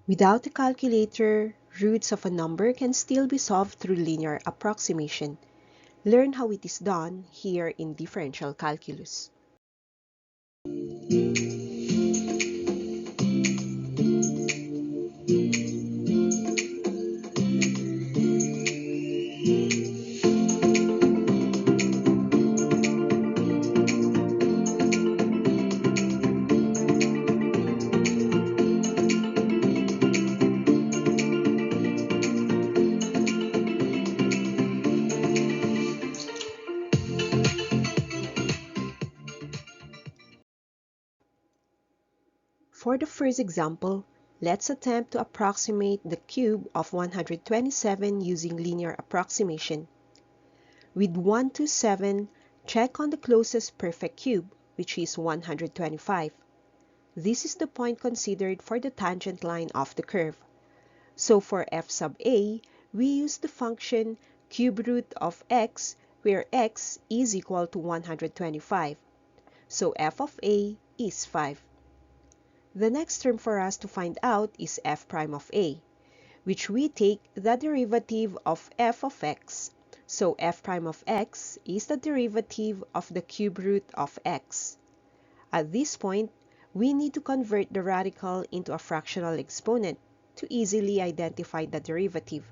Without a calculator, roots of a number can still be solved through linear approximation. Learn how it is done here in differential calculus. For the first example, let's attempt to approximate the cube of 127 using linear approximation. With 127, check on the closest perfect cube, which is 125. This is the point considered for the tangent line of the curve. So for f sub a, we use the function cube root of x, where x is equal to 125. So f of a is 5. The next term for us to find out is f prime of a, which we take the derivative of f of x. So f prime of x is the derivative of the cube root of x. At this point, we need to convert the radical into a fractional exponent to easily identify the derivative.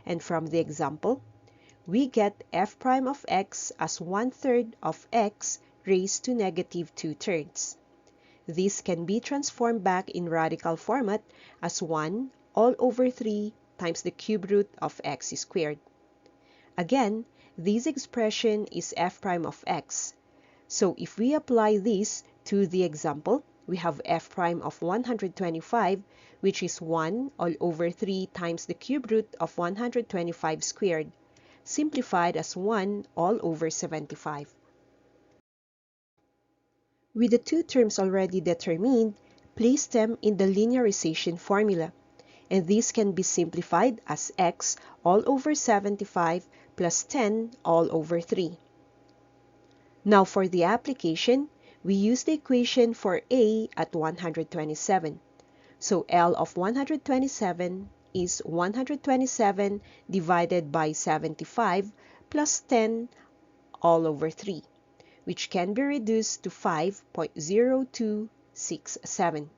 And from the example, we get f prime of x as 1/3 of x raised to negative 2/3. This can be transformed back in radical format as 1 all over 3 times the cube root of x squared. Again, this expression is f prime of x. So if we apply this to the example, we have f prime of 125, which is 1 all over 3 times the cube root of 125 squared, simplified as 1 all over 75. With the two terms already determined, place them in the linearization formula, and this can be simplified as x all over 75 plus 10 all over 3. Now for the application, we use the equation for a at 127. So L of 127 is 127 divided by 75 plus 10 all over 3, which can be reduced to 5.0267.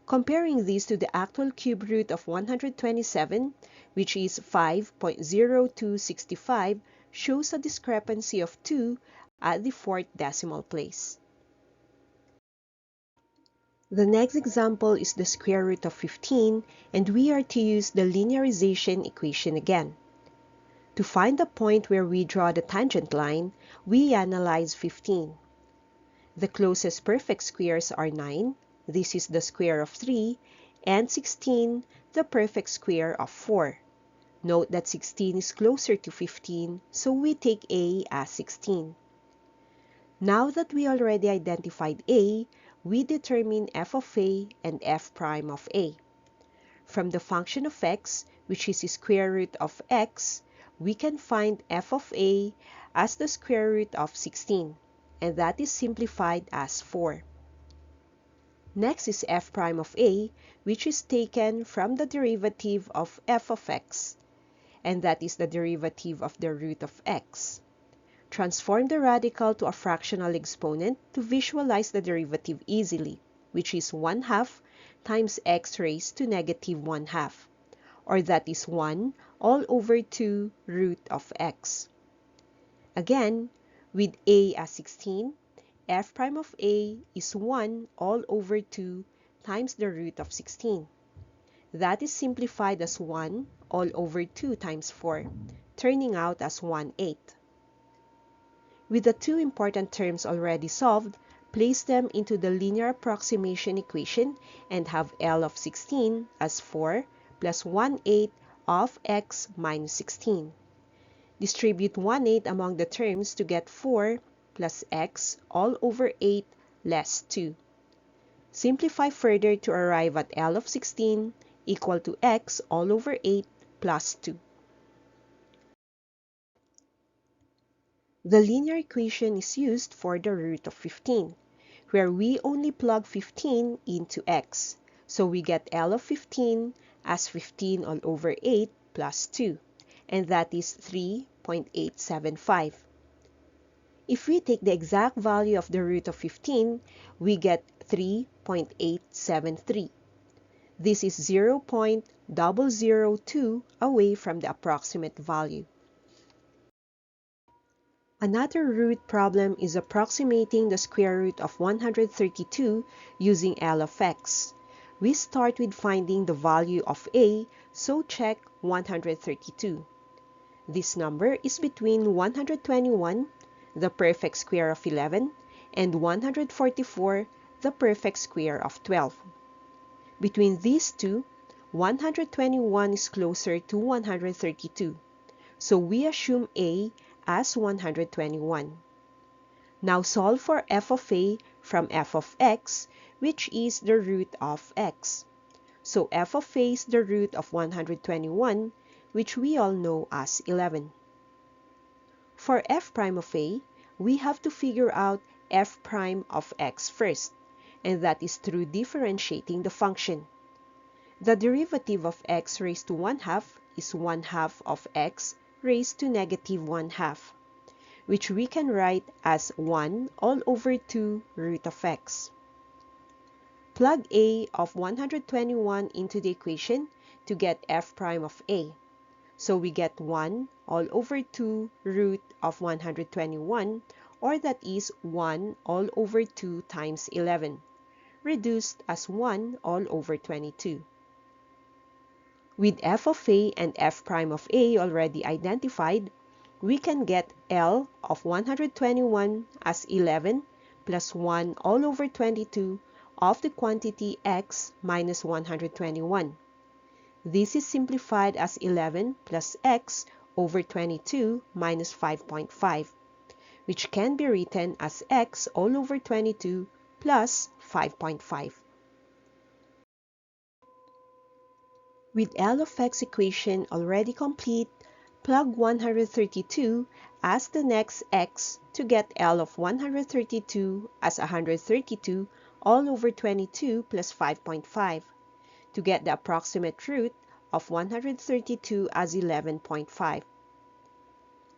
Comparing this to the actual cube root of 127, which is 5.0265, shows a discrepancy of 2 at the fourth decimal place. The next example is the square root of 15, and we are to use the linearization equation again. To find the point where we draw the tangent line, we analyze 15. The closest perfect squares are 9, this is the square of 3, and 16, the perfect square of 4. Note that 16 is closer to 15, so we take a as 16. Now that we already identified a, we determine f of a and f prime of a. From the function of x, which is the square root of x, we can find f of a as the square root of 16, and that is simplified as 4. Next is f prime of a, which is taken from the derivative of f of x, and that is the derivative of the root of x. Transform the radical to a fractional exponent to visualize the derivative easily, which is 1/2 times x raised to negative 1/2, or that is 1 all over 2 root of x. Again, with a as 16, f prime of a is 1 all over 2 times the root of 16. That is simplified as 1 all over 2 times 4, turning out as 1/8. With the two important terms already solved, place them into the linear approximation equation and have L of 16 as 4 plus 1/8 of x minus 16. Distribute 1/8 among the terms to get 4 plus x all over 8 less 2. Simplify further to arrive at L of 16 equal to x all over 8 plus 2. The linear equation is used for the root of 15, where we only plug 15 into x. So we get L of 15 as 15 all over 8 plus 2, and that is 3.875. If we take the exact value of the root of 15, we get 3.873. This is 0.002 away from the approximate value. Another root problem is approximating the square root of 132 using L of x. We start with finding the value of a, so check 132. This number is between 121, the perfect square of 11, and 144, the perfect square of 12. Between these two, 121 is closer to 132, so we assume a as 121. Now solve for f of a from f of x, which is the root of x. So f of a is the root of 121, which we all know as 11. For f prime of a, we have to figure out f prime of x first, and that is through differentiating the function. The derivative of x raised to 1/2 is 1/2 of x raised to negative 1/2, which we can write as 1 all over 2 root of x. Plug a of 121 into the equation to get f prime of a. So we get 1 all over 2 root of 121, or that is 1 all over 2 times 11, reduced as 1 all over 22. With f of a and f prime of a already identified, we can get L of 121 as 11 plus 1 all over 22 of the quantity x minus 121. This is simplified as 11 plus x over 22 minus 5.5, which can be written as x all over 22 plus 5.5. With L of x equation already complete, plug 132 as the next x to get L of 132 as 132 all over 22 plus 5.5 to get the approximate root of 132 as 11.5.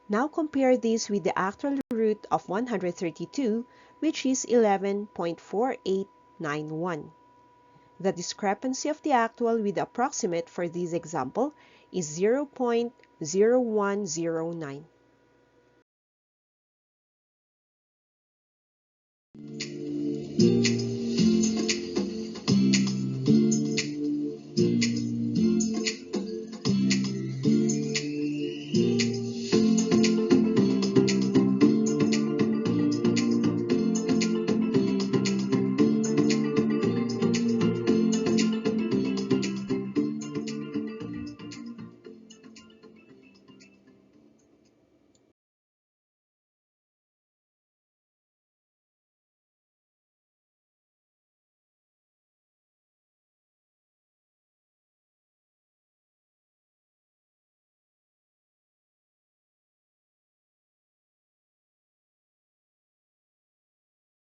Now compare this with the actual root of 132, which is 11.4891. The discrepancy of the actual with the approximate for this example is 0.0109.